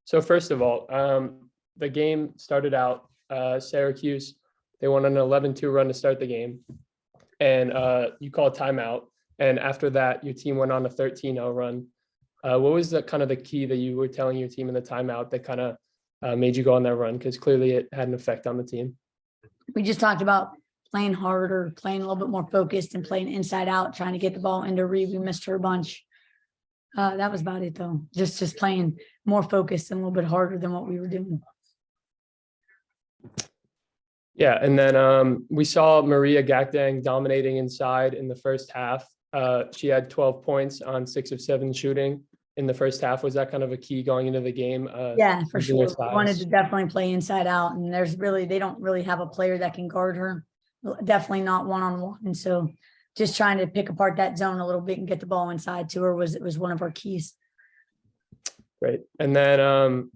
So first of all, the game started out, Syracuse, they won an 11-2 run to start the game. And you call a timeout. And after that, your team went on a 13-0 run. What was the kind of the key that you were telling your team in the timeout that kind of made you go on that run? Because clearly it had an effect on the team. We just talked about playing harder, playing a little bit more focused and playing inside out, trying to get the ball into Reed. We missed her a bunch. That was about it though. Just playing more focused and a little bit harder than what we were doing. Yeah, and then we saw Maria Gakdang dominating inside in the first half. She had 12 points on 6 of 7 shooting in the first half. Was that kind of a key going into the game? Yeah, for sure. We wanted to definitely play inside out, and they don't really have a player that can guard her. Definitely not one-on-one. And so just trying to pick apart that zone a little bit and get the ball inside to her was one of our keys. Great. And then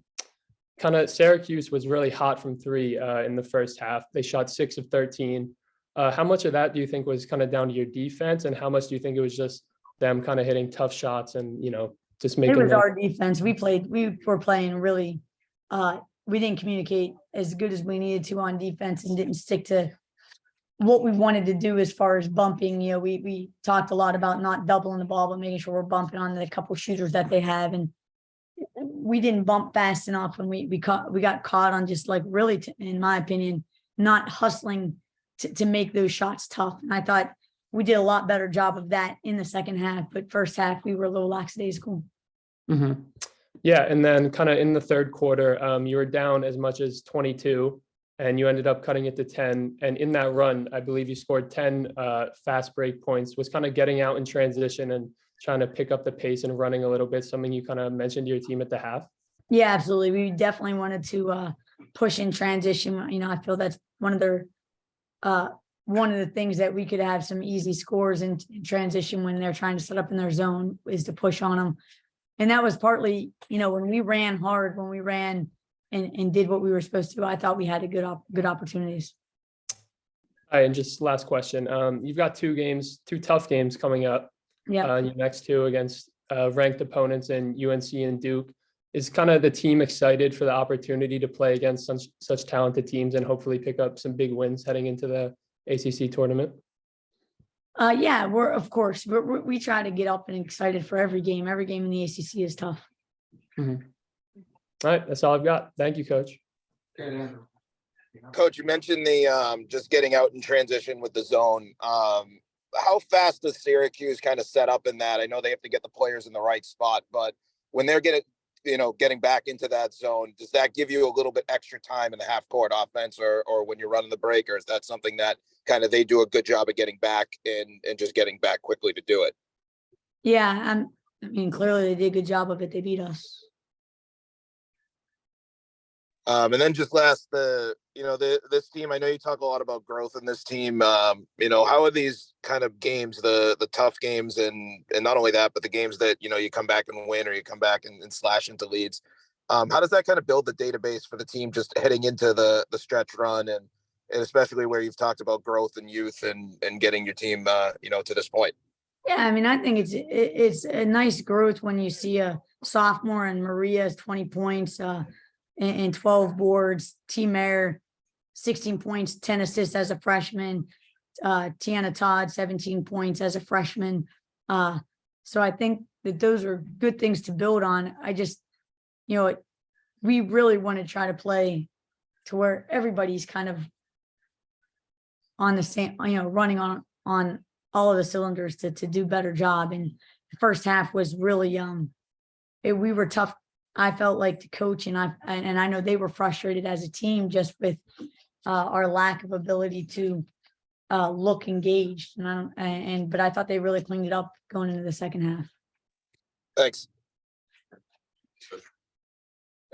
kind of Syracuse was really hot from 3 in the first half. They shot 6 of 13. How much of that do you think was kind of down to your defense, and how much do you think it was just them kind of hitting tough shots and, just making it was our defense. We were playing really, we didn't communicate as good as we needed to on defense and didn't stick to what we wanted to do as far as bumping. We talked a lot about not doubling the ball, but making sure we're bumping on the couple shooters that they have. And we didn't bump fast enough, and we got caught on just like really, in my opinion, not hustling to make those shots tough. And I thought we did a lot better job of that in the second half, but first half we were a little lackadaisical. Mm-hmm. Yeah, and then kind of in the third quarter, you were down as much as 22, and you ended up cutting it to 10. And in that run, I believe you scored 10 fast break points. Was kind of getting out in transition and trying to pick up the pace and running a little bit, something you kind of mentioned to your team at the half? Yeah, absolutely. We definitely wanted to push in transition. I feel that's one of the things that we could have some easy scores in transition when they're trying to set up in their zone is to push on them. And that was partly, when we ran hard, when we ran and did what we were supposed to, I thought we had good opportunities. All right, and just last question. You've got 2 tough games coming up. Yeah. Your next 2 against ranked opponents in UNC and Duke. Is kind of the team excited for the opportunity to play against such talented teams and hopefully pick up some big wins heading into the ACC tournament? Yeah, we try to get up and excited for every game. Every game in the ACC is tough. Mm-hmm. All right, that's all I've got. Thank you, Coach. Coach, you mentioned the just getting out in transition with the zone. How fast does Syracuse kind of set up in that? I know they have to get the players in the right spot, but when they're getting back into that zone, does that give you a little bit extra time in the half court offense or when you're running the break, or is that something that kind of they do a good job of getting back and just getting back quickly to do it? Yeah, clearly they did a good job of it. They beat us. And then just last, this team, I know you talk a lot about growth in this team. How are these kind of games, the tough games, and not only that, but the games that, you come back and win, or you come back and slash into leads. How does that kind of build the database for the team just heading into the stretch run, and especially where you've talked about growth and youth and getting your team, to this point? Yeah, I think it's a nice growth when you see a sophomore and Maria's 20 points, and 12 boards, T-Mare, 16 points, 10 assists as a freshman, Tiana Todd, 17 points as a freshman. So I think that those are good things to build on. I just, we really want to try to play to where everybody's kind of on the same, running on all of the cylinders to do better job. And the first half was really, we were tough. I felt like to coach, and I know they were frustrated as a team just with our lack of ability to look engaged. But I thought they really cleaned it up going into the second half. Thanks.